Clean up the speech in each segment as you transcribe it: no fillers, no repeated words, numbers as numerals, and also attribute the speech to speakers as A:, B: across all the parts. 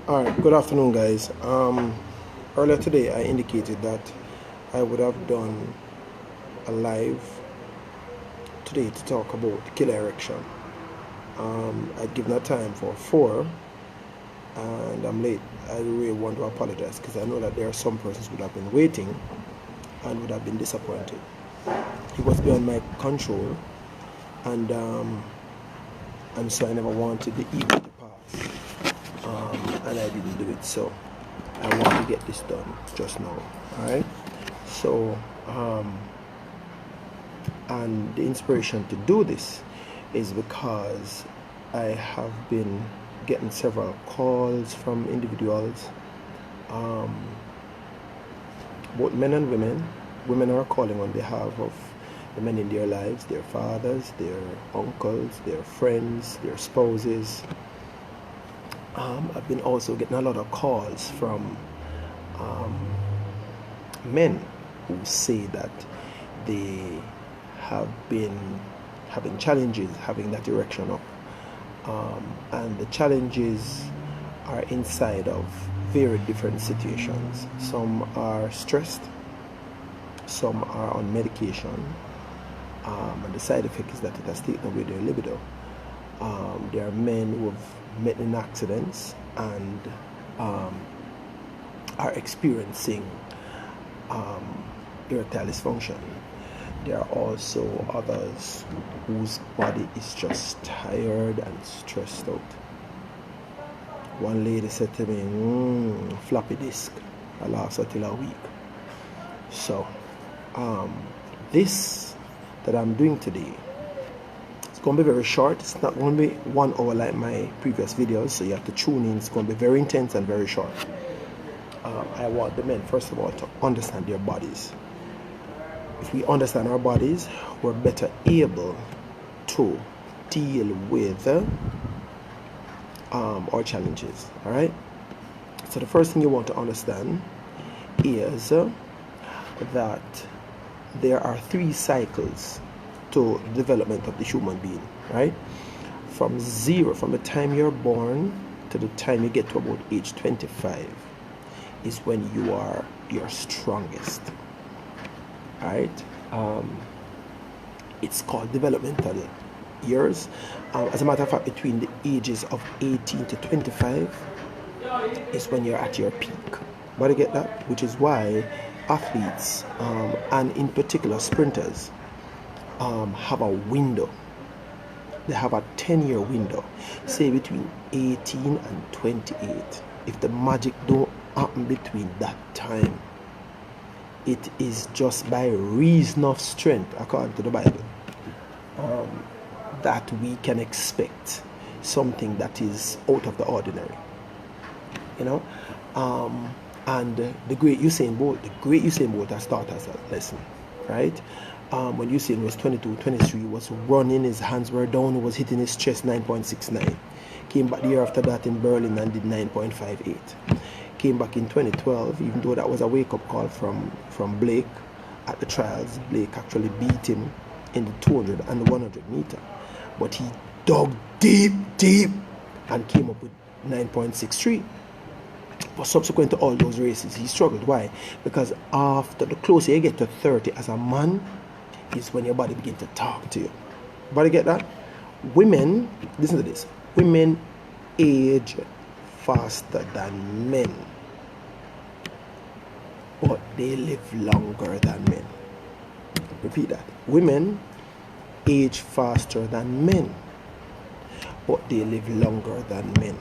A: Alright, good afternoon, guys. Earlier today, I indicated that I would have done a live today to talk about the killer erection. I'd given a time for 4, and I'm late. I really want to apologize because I know that there are some persons who would have been waiting and would have been disappointed. It was beyond my control, and so I never wanted the ego to pass. And I didn't do it, so I want to get this done just now. Alright, so and the inspiration to do this is because I have been getting several calls from individuals, both men and women. Women are calling on behalf of the men in their lives, their fathers, their uncles, their friends, their spouses. I've been also getting a lot of calls from men who say that they have been having challenges having that erection up, and the challenges are inside of very different situations. Some are stressed, some are on medication, and the side effect is that it has taken away their libido. There are men who have met in accidents and are experiencing erectile dysfunction. There are also others whose body is just tired and stressed out. One lady said to me, floppy disk, I last until a week. So this that I'm doing today, it's going to be very short. It's not going to be 1 hour like my previous videos, so you have to tune in. It's going to be very intense and very short. I want the men, first of all, to understand their bodies. If we understand our bodies, we're better able to deal with our challenges. All right? So the first thing you want to understand is that there are 3 cycles to the development of the human being, right? From the time you're born to the time you get to about age 25 is when you are your strongest. All right? It's called developmental years. As a matter of fact, between the ages of 18 to 25 is when you're at your peak. But I get that, which is why athletes, and in particular sprinters, have a window. They have a 10-year window, say between 18 and 28. If the magic don't happen between that time, it is just by reason of strength, according to the Bible, that we can expect something that is out of the ordinary. You know, and the great Usain Bolt has taught us a lesson, right? When Usain was 22, 23, was running, his hands were down, he was hitting his chest 9.69. Came back the year after that in Berlin and did 9.58. Came back in 2012, even though that was a wake-up call from Blake at the trials. Blake actually beat him in the 200 and the 100 meter. But he dug deep, and came up with 9.63. But subsequent to all those races, he struggled. Why? Because after the closer you get to 30 as a man, is when your body begins to talk to you. Body get that? Women, listen to this. Women age faster than men, but they live longer than men. Repeat that. Women age faster than men, but they live longer than men.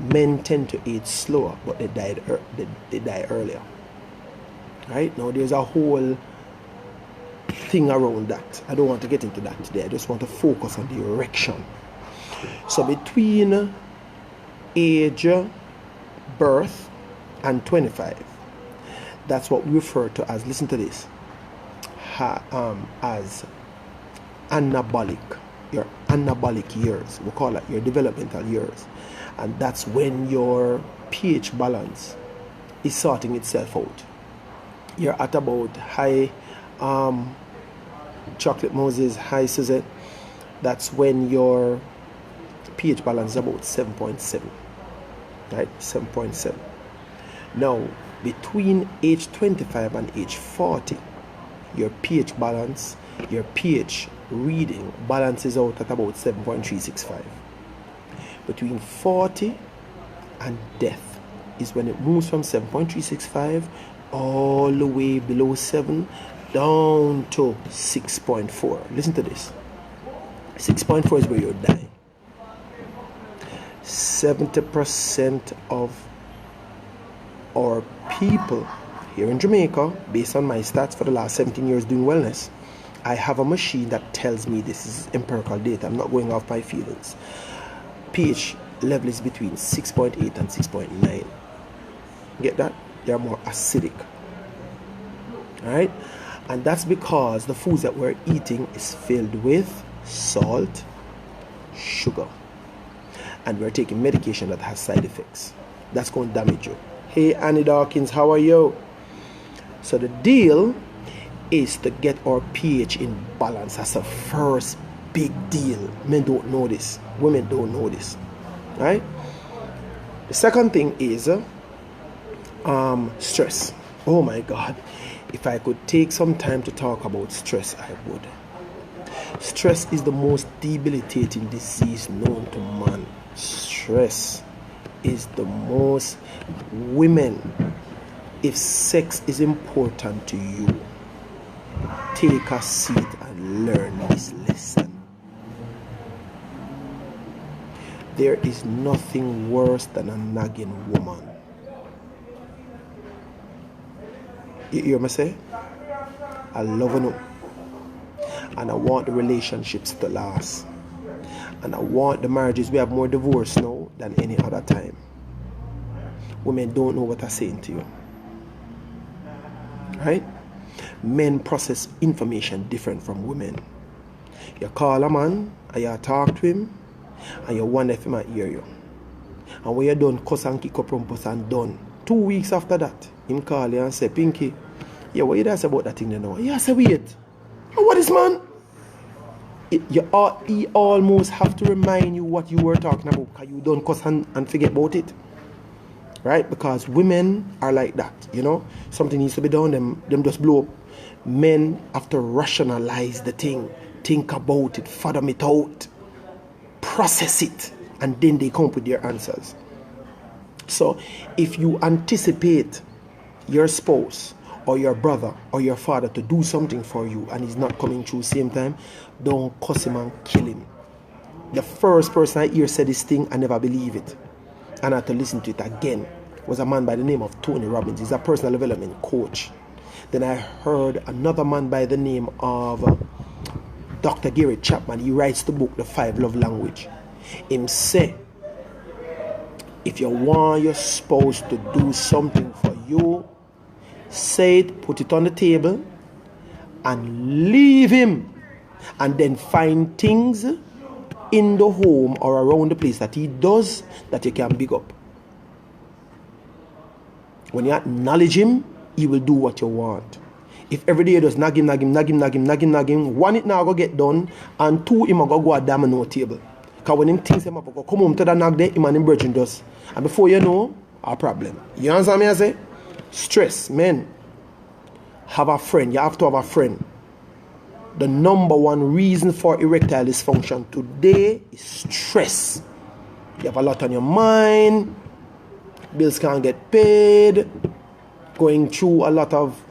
A: Men tend to age slower, but they die earlier. Right? Now there's a whole thing around that. I don't want to get into that today. I just want to focus on the erection. So between age, birth, and 25, that's what we refer to as, listen to this, as anabolic. Your anabolic years. We call it your developmental years. And that's when your pH balance is sorting itself out. You're at about high chocolate Moses, high Suzette. That's when your pH balance is about 7.7. right? 7.7. Now, between age 25 and age 40, your pH balance, your pH reading balances out at about 7.365. Between 40 and death is when it moves from 7.365 all the way below 7 down to 6.4. Listen to this. 6.4 is where you're dying. 70% of our people here in Jamaica, based on my stats for the last 17 years doing wellness, I have a machine that tells me this is empirical data. I'm not going off my feelings. pH level is between 6.8 and 6.9. Get that? They are more acidic. Alright? And that's because the foods that we're eating is filled with salt, sugar. And we're taking medication that has side effects. That's going to damage you. Hey Annie Dawkins, how are you? So the deal is to get our pH in balance. That's the first big deal. Men don't know this. Women don't know this. Right? The second thing is stress. Oh my God. If I could take some time to talk about stress, I would. Stress is the most debilitating disease known to man. Stress is the most... Women, if sex is important to you, take a seat and learn this lesson. There is nothing worse than a nagging woman. You hear me say? I love you, and I want the relationships to last, and I want the marriages. We have more divorce now than any other time. Women don't know what I'm saying to you. Right? Men process information different from women. You call a man and you talk to him and you wonder if he might hear you. And when you're done, cuss and kick up rumpus and done. 2 weeks after that, him call you and say, Pinky, yeah, what you say about that thing there now? Yeah, I say, wait. Oh, what is, man? He almost have to remind you what you were talking about because you don't cuss and forget about it. Right? Because women are like that, you know. Something needs to be done, them just blow up. Men have to rationalize the thing, think about it, fathom it out, process it, and then they come up with their answers. So if you anticipate your spouse or your brother or your father to do something for you and he's not coming through same time, don't cuss him and kill him. The first person I hear said this thing, I never believe it. And I had to listen to it again. It was a man by the name of Tony Robbins. He's a personal development coach. Then I heard another man by the name of Dr. Gary Chapman. He writes the book, The 5 Love Language. Him say, if you want your spouse to do something for you, say it, put it on the table, and leave him. And then find things in the home or around the place that he does that you can big up. When you acknowledge him, he will do what you want. If every day you just nag him, one, it now go get done, and two, him go a domino table. Because when him thinks him up, go come home to the nag there, him and him brethren does. And before you know, a problem. You understand me I say? Stress, men. Have a friend. You have to have a friend. The number one reason for erectile dysfunction today is stress. You have a lot on your mind. Bills can't get paid. Going through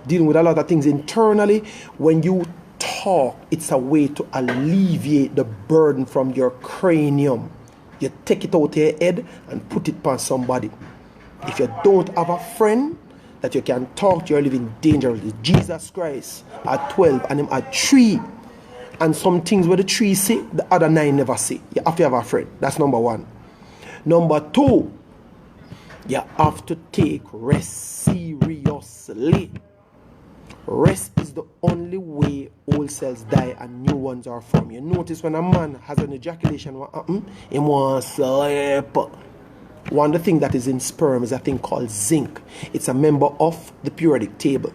A: dealing with a lot of things internally. When you talk, it's a way to alleviate the burden from your cranium. You take it out of your head and put it on somebody. If you don't have a friend that you can talk to, you're living dangerously. Jesus Christ at 12 and him at 3. And some things where the 3 say, the other 9 never say. You have to have a friend. That's number 1. Number 2, you have to take rest seriously. Rest is the only way old cells die and new ones are formed. You notice when a man has an ejaculation, what happens? He wants to sleep. One of the things that is in sperm is a thing called zinc. It's a member of the periodic table.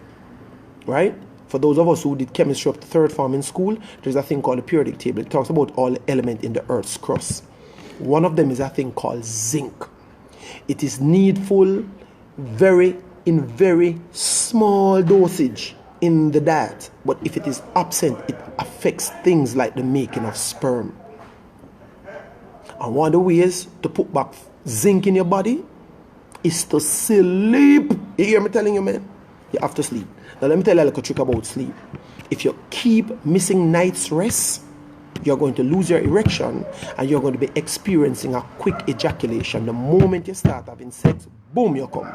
A: Right? For those of us who did chemistry up to 3rd form in school, there's a thing called the periodic table. It talks about all the elements in the Earth's crust. One of them is a thing called zinc. It is needful in very small dosage in the diet, but if it is absent, it affects things like the making of sperm. And one of the ways to put back zinc in your body is to sleep. You hear me telling you, man? You have to sleep. Now let me tell you a little trick about sleep. If you keep missing night's rest, you're going to lose your erection and you're going to be experiencing a quick ejaculation. The moment you start having sex, boom, you come.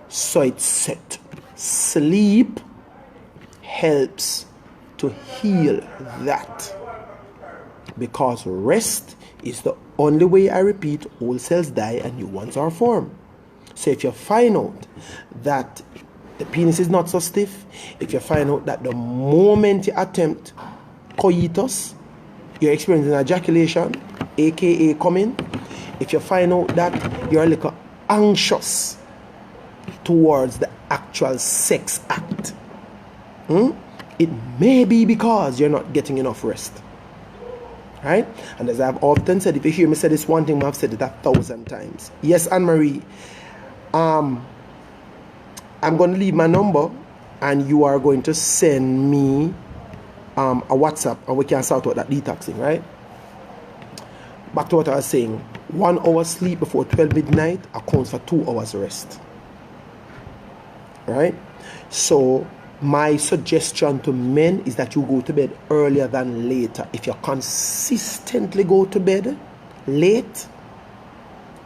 A: So it's set. Sleep helps to heal that. Because rest is the only way, I repeat, old cells die and new ones are formed. So if you find out that the penis is not so stiff, if you find out that the moment you attempt coitus, you're experiencing ejaculation, aka coming, if you find out that you're a little anxious towards the actual sex act, it may be because you're not getting enough rest. Right? And as I've often said, if you hear me say this one thing, I've said it 1,000 times. Yes, Anne-Marie, I'm going to leave my number and you are going to send me a WhatsApp and we can sort out that detoxing, right? Back to what I was saying. 1 hour sleep before 12 midnight accounts for 2 hours rest. Right? So my suggestion to men is that you go to bed earlier than later. If you consistently go to bed late,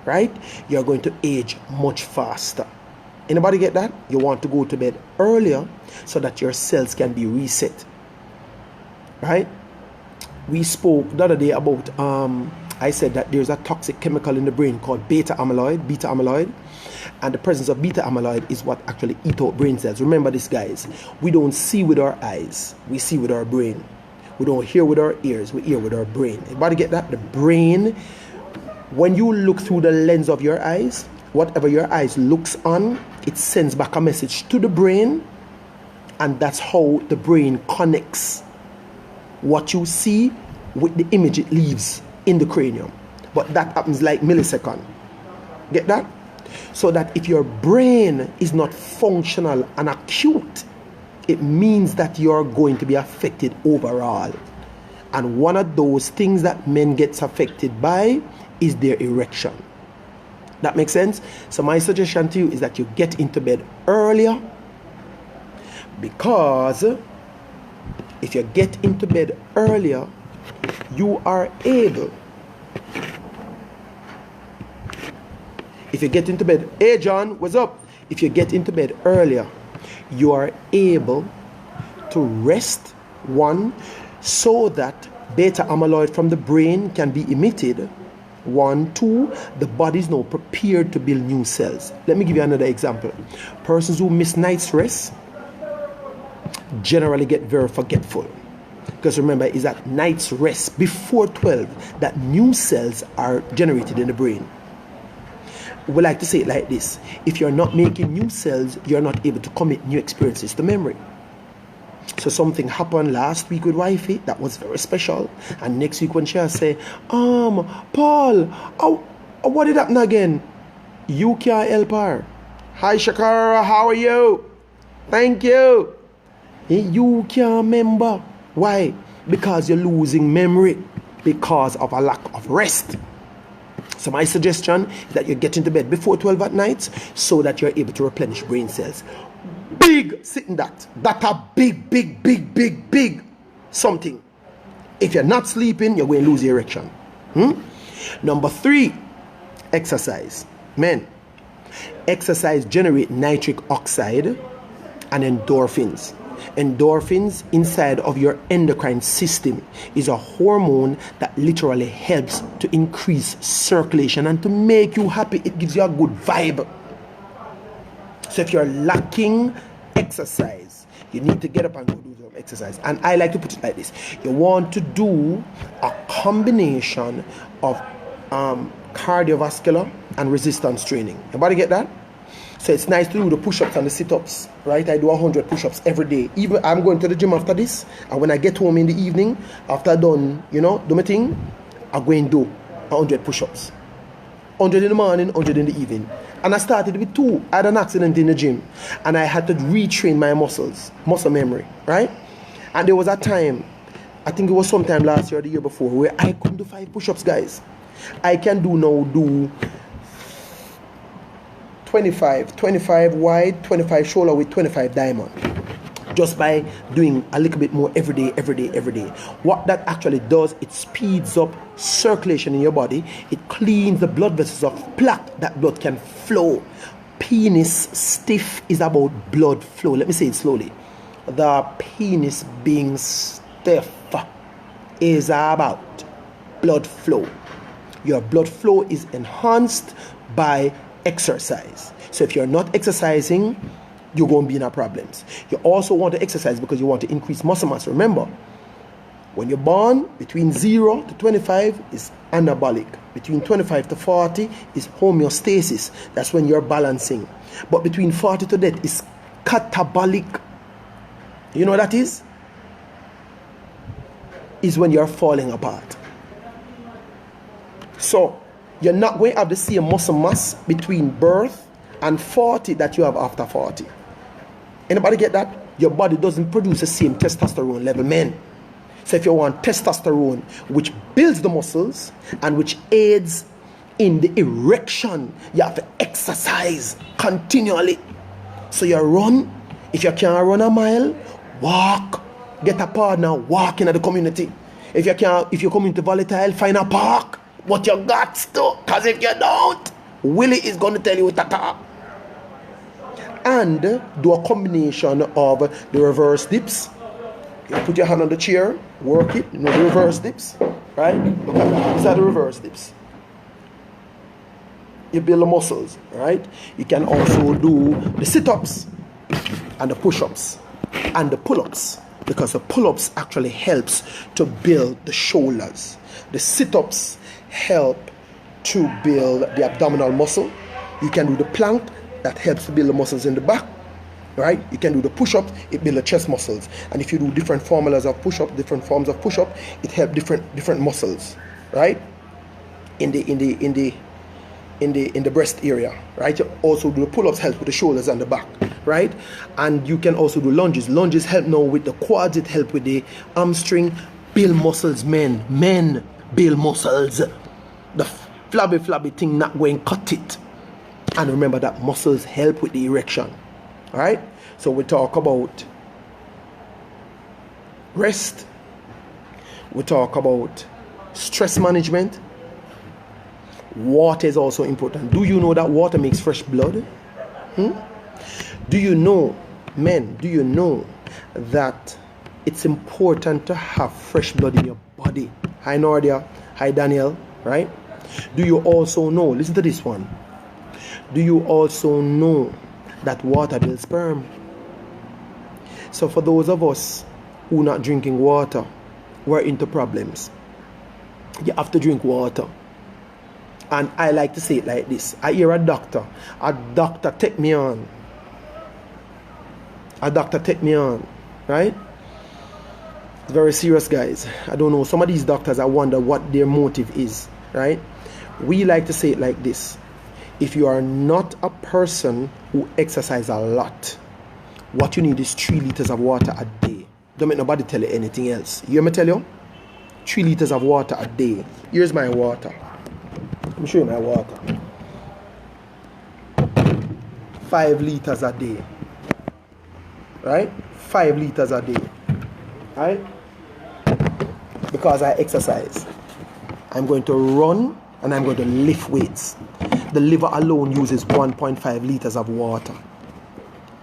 A: right, you're going to age much faster. Anybody get that? You want to go to bed earlier so that your cells can be reset. Right? We spoke the other day about, I said that there's a toxic chemical in the brain called beta amyloid. And the presence of beta amyloid is what actually eats out brain cells. Remember this, guys. We don't see with our eyes. We see with our brain. We don't hear with our ears. We hear with our brain. Everybody get that? The brain, when you look through the lens of your eyes, whatever your eyes looks on, it sends back a message to the brain. And that's how the brain connects what you see with the image it leaves in the cranium. But that happens like millisecond. Get that? So that if your brain is not functional and acute, it means that you're going to be affected overall. And one of those things that men gets affected by is their erection. That makes sense? So my suggestion to you is that you get into bed earlier, because if you get into bed earlier, you are able. If you get into bed, hey John, what's up? If you get into bed earlier, you are able to rest, one, so that beta amyloid from the brain can be emitted. 1, 2, the body is now prepared to build new cells. Let me give you another example. Persons who miss night's rest generally get very forgetful. Because remember, it's at night's rest before 12 that new cells are generated in the brain. We like to say it like this: if you're not making new cells, you're not able to commit new experiences to memory. So something happened last week with wifey that was very special, and next week when she say, Paul, what did happen again? You can't help her. Hi Shakara, how are you? Thank you. You can't remember. Why? Because you're losing memory because of a lack of rest. So my suggestion is that you get into bed before 12 at night so that you're able to replenish brain cells. Big sitting that a big something. If you're not sleeping, you're going to lose your erection. Number 3, exercise. Men, exercise generates nitric oxide and endorphins. Endorphins inside of your endocrine system is a hormone that literally helps to increase circulation and to make you happy. It gives you a good vibe. So if you're lacking exercise, you need to get up and go do some exercise. And I like to put it like this: you want to do a combination of cardiovascular and resistance training. Everybody get that? So it's nice to do the push-ups and the sit-ups, right? I do 100 push-ups every day. Even I'm going to the gym after this, and when I get home in the evening, after I done, do my thing, I'm going to do 100 push-ups. 100 in the morning, 100 in the evening. And I started with 2. I had an accident in the gym and I had to retrain my muscle memory, right? And there was a time, I think it was sometime last year or the year before, where I couldn't do 5 push-ups, guys. I can do 25 wide, 25 shoulder with 25 diamond. Just by doing a little bit more every day. What that actually does, it speeds up circulation in your body. It cleans the blood vessels of plaque. That blood can flow. Penis stiff is about blood flow. Let me say it slowly. The penis being stiff is about blood flow. Your blood flow is enhanced by exercise. So if you're not exercising, you're going to be in problems. You also want to exercise because you want to increase muscle mass. Remember, when you're born, between 0 to 25 is anabolic. Between 25 to 40 is homeostasis. That's when you're balancing. But between 40 to death is catabolic. You know what that is? Is when you're falling apart. So, you're not going to have the same muscle mass between birth and 40 that you have after 40. Anybody get that? Your body doesn't produce the same testosterone level, men. So if you want testosterone, which builds the muscles and which aids in the erection, you have to exercise continually. So you run. If you can't run a mile, walk. Get a partner, walk in the community. If you're community volatile, find a park. But you got to, because if you don't, Willie is going to tell you tata. And do a combination of the reverse dips. You put your hand on the chair, work it, the reverse dips, right? Look at that. These are the reverse dips. You build the muscles, right? You can also do the sit-ups and the push-ups and the pull-ups, because the pull-ups actually helps to build the shoulders. The sit-ups help to build the abdominal muscle. You can do the plank. That helps to build the muscles in the back, right? You can do the push-up, it builds the chest muscles. And if you do different formulas of push-up, different forms of push-up, it helps different muscles, right? In the breast area, right? You also do the pull-ups, help with the shoulders and the back, right? And you can also do lunges. Lunges help now with the quads, it help with the hamstring. Build muscles, men build muscles. The flabby thing not going cut it. And remember that muscles help with the erection. Alright? So we talk about rest. We talk about stress management. Water is also important. Do you know that water makes fresh blood? Do you know, men, do you know that it's important to have fresh blood in your body? Hi Nordia, hi Daniel, right? Do you also know, listen to this one. Do you also know that water builds sperm? So for those of us who are not drinking water, we're into problems. You have to drink water. And I like to say it like this. I hear a doctor take me on. Right? It's very serious, guys. I don't know. Some of these doctors, I wonder what their motive is, right? We like to say it like this. If you are not a person who exercises a lot, what you need is 3 liters of water a day. Don't make nobody tell you anything else. You hear me tell you? 3 liters of water a day. Here's my water. Let me show you my water. 5 liters a day. Right? 5 liters a day. Right? Because I exercise. I'm going to run and I'm going to lift weights. The liver alone uses 1.5 liters of water.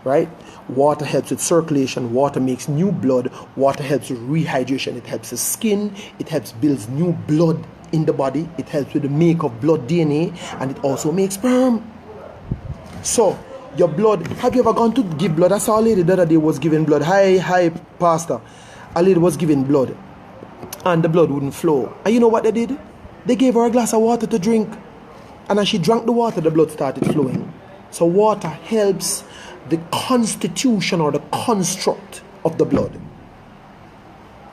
A: Right? Water helps with circulation. Water makes new blood. Water helps with rehydration. It helps the skin. It helps build new blood in the body. It helps with the make of blood DNA. And it also makes sperm. So, your blood. Have you ever gone to give blood? I saw a lady the other day was giving blood. Hi, pastor. A lady was giving blood. And the blood wouldn't flow. And you know what they did? They gave her a glass of water to drink. And as she drank the water, the blood started flowing. So water helps the constitution or the construct of the blood.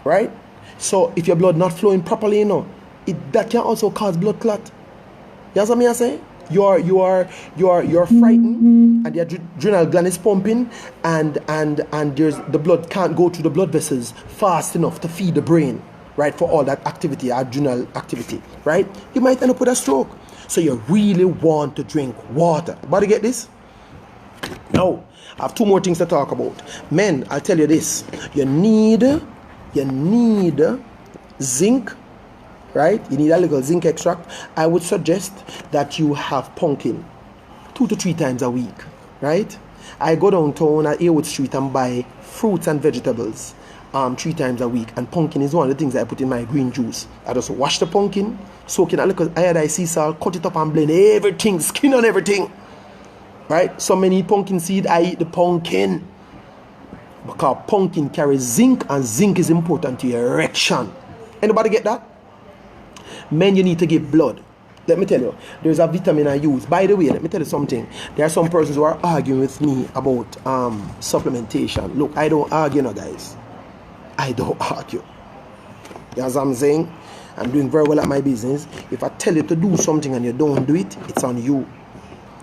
A: Right? So if your blood not flowing properly, that can also cause blood clot. You know what I say? You're frightened, and the adrenal gland is pumping, and there's the blood can't go through the blood vessels fast enough to feed the brain, right? For all that activity, adrenal activity, right? You might end up with a stroke. So you really want to drink water. But you get this? Now, I have two more things to talk about. Men, I'll tell you this. You need zinc, right? You need a little zinc extract. I would suggest that you have pumpkin 2 to 3 times a week, right? I go downtown at Airwood Street and buy fruits and vegetables 3 times a week, and pumpkin is one of the things I put in my green juice. I just wash the pumpkin, soak in a little iodized sea salt, cut it up and blend everything, skin and everything, right? Some men eat pumpkin seed, I eat the pumpkin, because pumpkin carries zinc, and zinc is important to your erection. Anybody get that? Men, you need to give blood. Let me tell you, there's a vitamin I use. By the way, let me tell you something. There are some persons who are arguing with me about supplementation. Look, I don't argue, no, guys. I don't argue. You know what I'm saying? I'm doing very well at my business. If I tell you to do something and you don't do it, it's on you.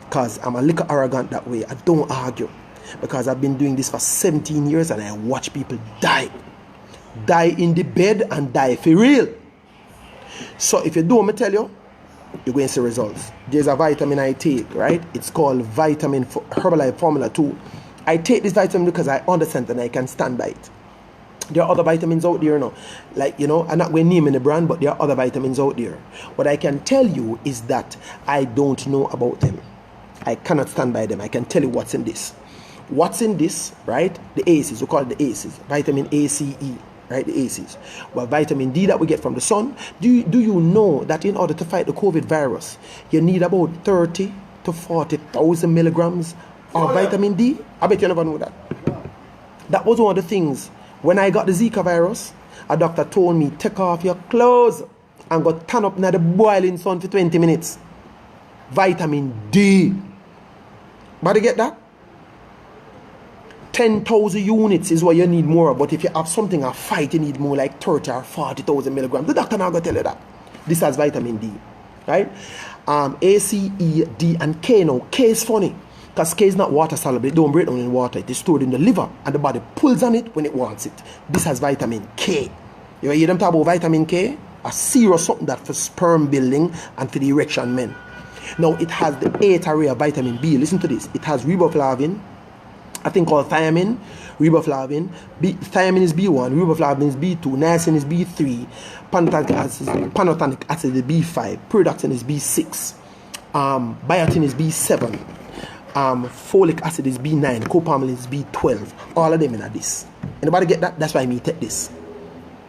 A: Because I'm a little arrogant that way. I don't argue. Because I've been doing this for 17 years and I watch people die. Die in the bed and die for real. So if you do what I tell you, you're going to see results. There's a vitamin I take, right? It's called vitamin Herbalife Formula 2. I take this vitamin because I understand and I can stand by it. There are other vitamins out there, like, I'm not going to name the brand, but there are other vitamins out there. What I can tell you is that I don't know about them. I cannot stand by them. I can tell you what's in this. What's in this, right? The ACEs, we call it the ACEs, vitamin A, C, E, right? The ACEs. Well, vitamin D that we get from the sun. Do you know that in order to fight the COVID virus, you need about 30 to 40,000 milligrams of vitamin D? I bet you never know that. That was one of the things. When I got the Zika virus, a doctor told me, take off your clothes and go turn up in the boiling sun for 20 minutes. Vitamin D. But you get that? 10,000 units is what you need more. But if you have something, a fight, you need more like 30 or 40,000 milligrams. The doctor not going to tell you that. This has vitamin D. Right? A, C, E, D, and K now. K is funny. Because K is not water soluble. It don't break down in water. It is stored in the liver. And the body pulls on it when it wants it. This has vitamin K. You hear them talk about vitamin K? A serious something that for sperm building and for the erection men. Now it has the 8th array of vitamin B. Listen to this. It has riboflavin, a thing called thiamine, riboflavin. Thiamine is B1, riboflavin is B2, niacin is B3, pantothenic acid is B5, pyridoxine is B6, biotin is B7, folic acid is B9, copamylin is B12. All of them in this. Anybody get that? That's why me take this.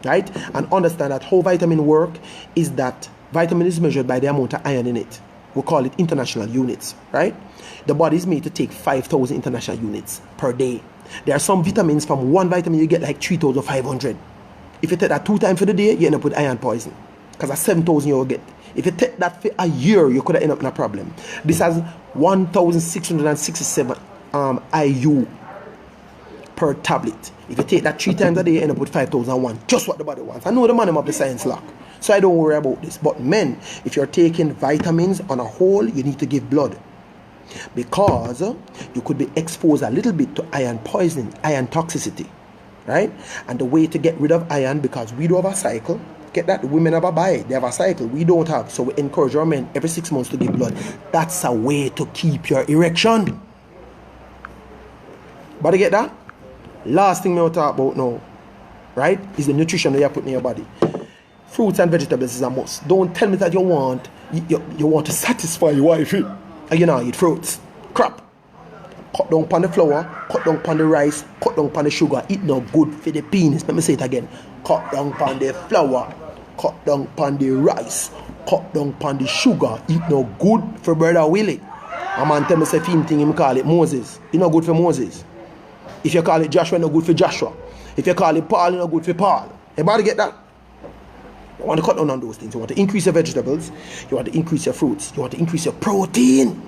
A: Right? And understand that how vitamin work is that vitamin is measured by the amount of iron in it. We call it international units, right? The body is made to take 5,000 international units per day. There are some vitamins from one vitamin you get like 3,500. If you take that 2 times for the day, you end up with iron poison. Because that's 7,000 you will get. If you take that for a year, you could end up in a problem. This has 1,667 IU per tablet. If you take that 3 times a day, you end up with 5,001. Just what the body wants. I know the man of the science lock. So I don't worry about this. But men, if you're taking vitamins on a whole, you need to give blood. Because you could be exposed a little bit to iron poisoning, iron toxicity. Right? And the way to get rid of iron, because we do have a cycle. Get that? Women have a body. They have a cycle. We don't have. So we encourage our men every 6 months to give blood. That's a way to keep your erection. But you get that? Last thing we'll talk about now, right, is the nutrition that you put in your body. Fruits and vegetables is a must. Don't tell me that you want to satisfy your wife and you know eat fruits. Crap. Cut down on the flour, cut down on the rice, cut down on the sugar. Eat no good for the penis. Let me say it again. Cut down on the flour, cut down on the rice, cut down on the sugar. Eat no good for brother Willie. A man tell me say him thing him call it Moses. It's not good for Moses. If you call it Joshua, it's not good for Joshua. If you call it Paul, it's not good for Paul. Everybody get that? You want to cut down on those things. You want to increase your vegetables. You want to increase your fruits. You want to increase your protein.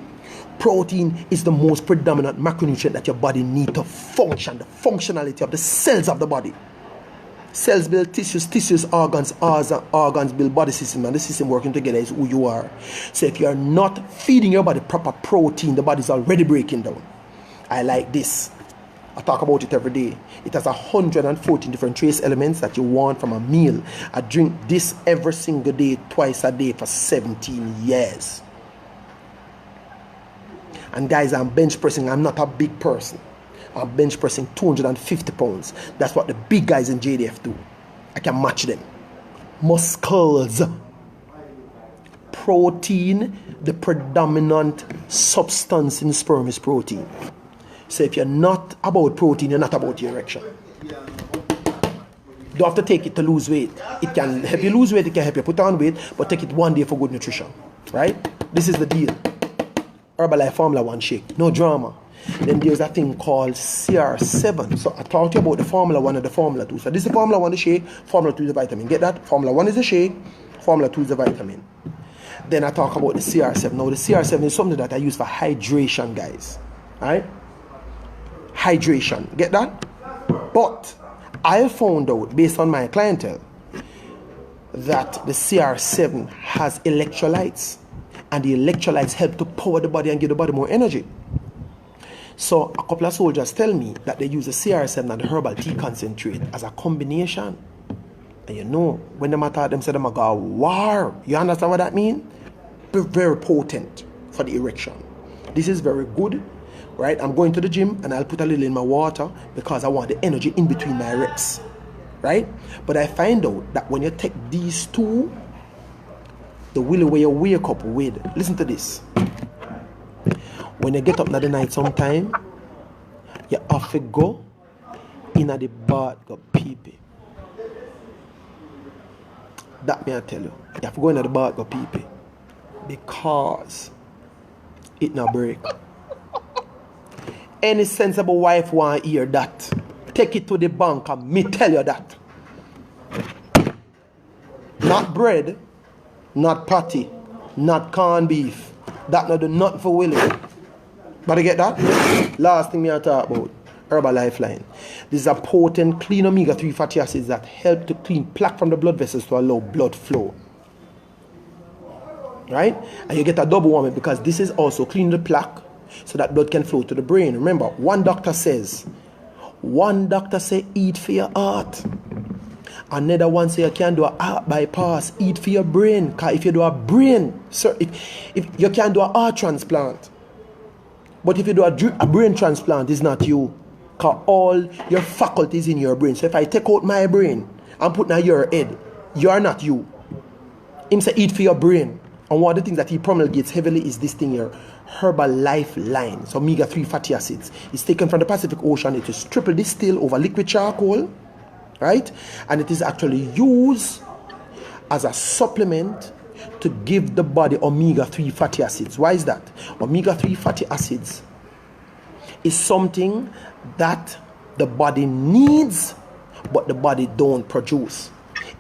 A: Protein is the most predominant macronutrient that your body needs to function. The functionality of the cells of the body. Cells build tissues, tissues organs, organs build body system, and the system working together is who you are. So if you are not feeding your body proper protein, the body is already breaking down. I like this. I talk about it every day. It has 114 different trace elements that you want from a meal. I drink this every single day, twice a day for 17 years. And guys, I'm bench pressing. I'm not a big person. I'm bench pressing 250 pounds. That's what the big guys in JDF do. I can match them. Muscles. Protein, the predominant substance in sperm is protein. So if you're not about protein, you're not about your erection. You don't have to take it to lose weight. It can help you lose weight, it can help you put on weight, but take it one day for good nutrition. Right? This is the deal. Herbalife Formula 1 shake. No drama. Then there's a thing called CR7. So I talked to you about the Formula 1 and the Formula 2. So this is the Formula 1 the shake, Formula 2 is the vitamin. Get that? Formula 1 is the shake, Formula 2 is the vitamin. Then I talk about the CR7. Now the CR7 is something that I use for hydration, guys. Alright? Hydration. Get that? But I found out, based on my clientele, that the CR7 has electrolytes. And the electrolytes help to power the body and give the body more energy. So a couple of soldiers tell me that they use the CR7 and the herbal tea concentrate as a combination. And you know, when them attack them, say them go war. You understand what that means? Very potent for the erection. This is very good, right? I'm going to the gym and I'll put a little in my water because I want the energy in between my reps, right? But I find out that when you take these two, the will way you wake up with, listen to this. When you get up in the night sometime, you have to go in the bath, go pee-pee. That may I tell you. You have to go in the bath, go pee-pee. Because it not break. Any sensible wife want to hear that. Take it to the bank and me tell you that. Not bread, not patty, not corned beef. That not do nothing for Willie. But I get that? Last thing me I talk about, Herbal Lifeline. This is a potent clean omega-3 fatty acids that help to clean plaque from the blood vessels to allow blood flow. Right? And you get a double whammy because this is also clean the plaque so that blood can flow to the brain. Remember, one doctor say eat for your heart. Another one say you can do a heart bypass, eat for your brain. Because if you do a brain, sir, if you can do a heart transplant. But if you do a brain transplant, it's not you. Because all your faculties in your brain. So if I take out my brain and put in your head, you are not you. Him say eat for your brain. And one of the things that he promulgates heavily is this thing here, Herbal Lifeline. So omega-3 fatty acids. It's taken from the Pacific Ocean. It is triple distilled over liquid charcoal. Right? And it is actually used as a supplement to give the body omega-3 fatty acids. Why is that? Omega-3 fatty acids is something that the body needs, but the body don't produce.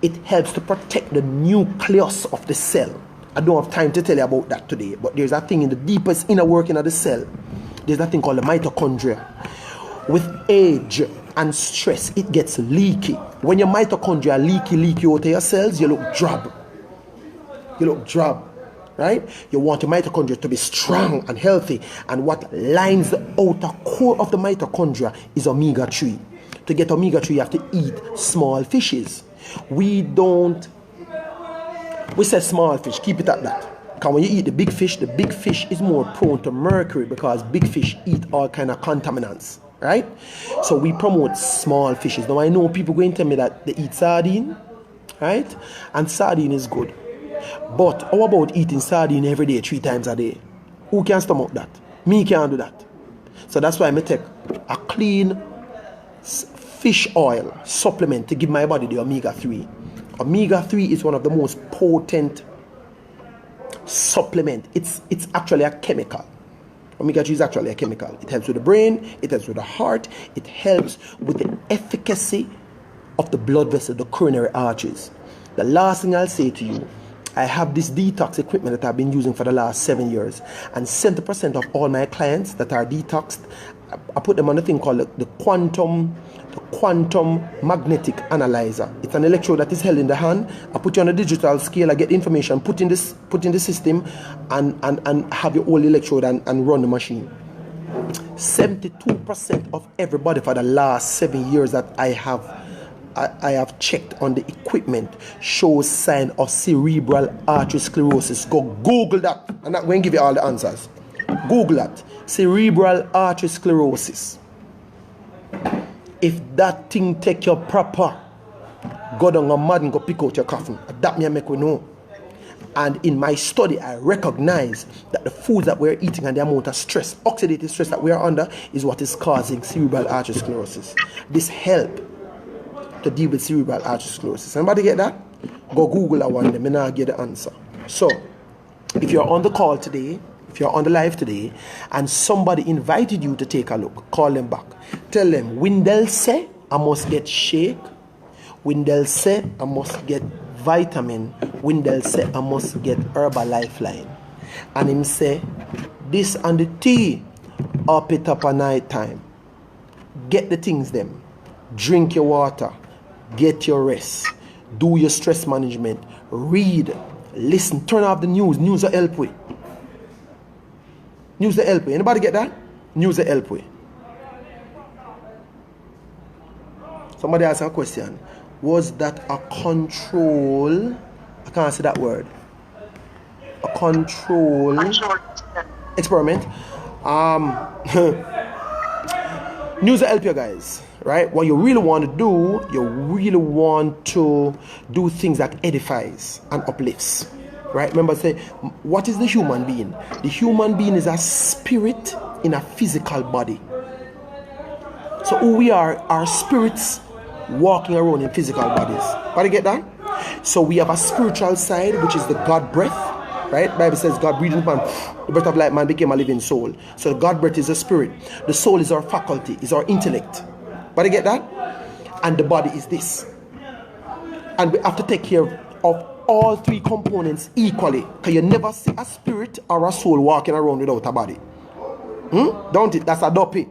A: It helps to protect the nucleus of the cell. I don't have time to tell you about that today, but there's a thing in the deepest inner working of the cell. There's a thing called the mitochondria. With age and stress, it gets leaky. When your mitochondria leaky out of your cells, you look drab. Right? You want your mitochondria to be strong and healthy. And what lines the outer core of the mitochondria is omega-3. To get omega-3, you have to eat small fishes. We say small fish, keep it at that. Because when you eat the big fish is more prone to mercury because big fish eat all kind of contaminants. Right? So we promote small fishes. Now I know people going to tell me that they eat sardine. Right? And sardine is good. But how about eating sardine every day, 3 times a day? Who can stomach that? Me can't do that. So that's why I take a clean fish oil supplement to give my body the omega-3. Omega-3 is one of the most potent supplement. It's actually a chemical. Omega-3 is actually a chemical. It helps with the brain, it helps with the heart, it helps with the efficacy of the blood vessel, the coronary arteries. The last thing I'll say to you, I have this detox equipment that I've been using for the last 7 years, and 70% of all my clients that are detoxed, I put them on a thing called the quantum the quantum magnetic analyzer. It's an electrode that is held in the hand. I put you on a digital scale, I get information, put in the system, and have your old electrode and run the machine. 72% of everybody for the last 7 years that I have checked on the equipment shows sign of cerebral arteriosclerosis. Go Google that. I'm not going to give you all the answers. Google that. Cerebral arteriosclerosis. If that thing take your proper, go down a mad and go pick out your coffin. That me make we know. And in my study, I recognize that the foods that we're eating and the amount of stress, oxidative stress that we are under, is what is causing cerebral arteriosclerosis. This help to deal with cerebral arteriosclerosis. Anybody get that? Go Google that one, and then I'll get the answer. So, if you're on the call today, if you're on the live today, and somebody invited you to take a look, call them back. Tell them, Windell say I must get shake. Windell say I must get vitamin. Windell say I must get herbal lifeline. And him say, this and the tea, up it up at night time. Get the things them. Drink your water. Get your rest. Do your stress management. Read. Listen. Turn off the news. News will help with. News will help with. Anybody get that? News will help with. Somebody asked a question. Was that a control? I can't say that word. A control experiment. News will help you guys, right? What you really want to do, you really want to do things that edifies and uplifts, right? Remember, say, what is the human being? The human being is a spirit in a physical body. So who we are spirits walking around in physical bodies. Got to get that? So we have a spiritual side, which is the God breath, right? Bible says God breathed upon the breath of life, man became a living soul. So the God breath is a spirit. The soul is our faculty, is our intellect. Got to get that? And the body is this. And we have to take care of all three components equally. Because you never see a spirit or a soul walking around without a body. Don't it? That's a dopey.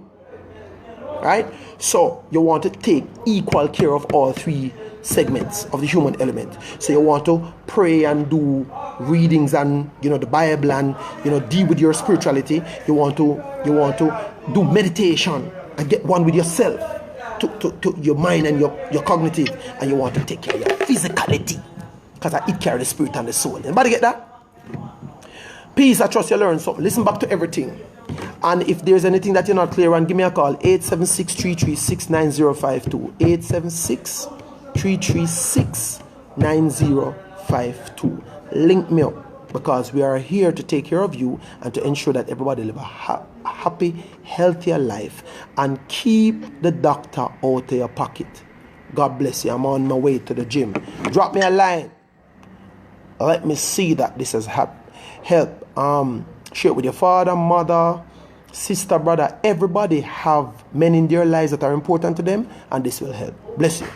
A: Right? So you want to take equal care of all three segments of the human element. So you want to pray and do readings and the Bible and deal with your spirituality. You want to do meditation and get one with yourself, to your mind and your cognitive, and you want to take care of your physicality, because it carries the spirit and the soul. Anybody get that? Peace, I trust you learned something. Listen back to everything. And if there's anything that you're not clear on, give me a call. 876-336-9052. 876-336-9052. Link me up, because we are here to take care of you and to ensure that everybody live a happy, healthier life, and keep the doctor out of your pocket. God bless you. I'm on my way to the gym. Drop me a line. Let me see that this has helped. Share it with your father, mother, sister, brother. Everybody have men in their lives that are important to them, and this will help. Bless you.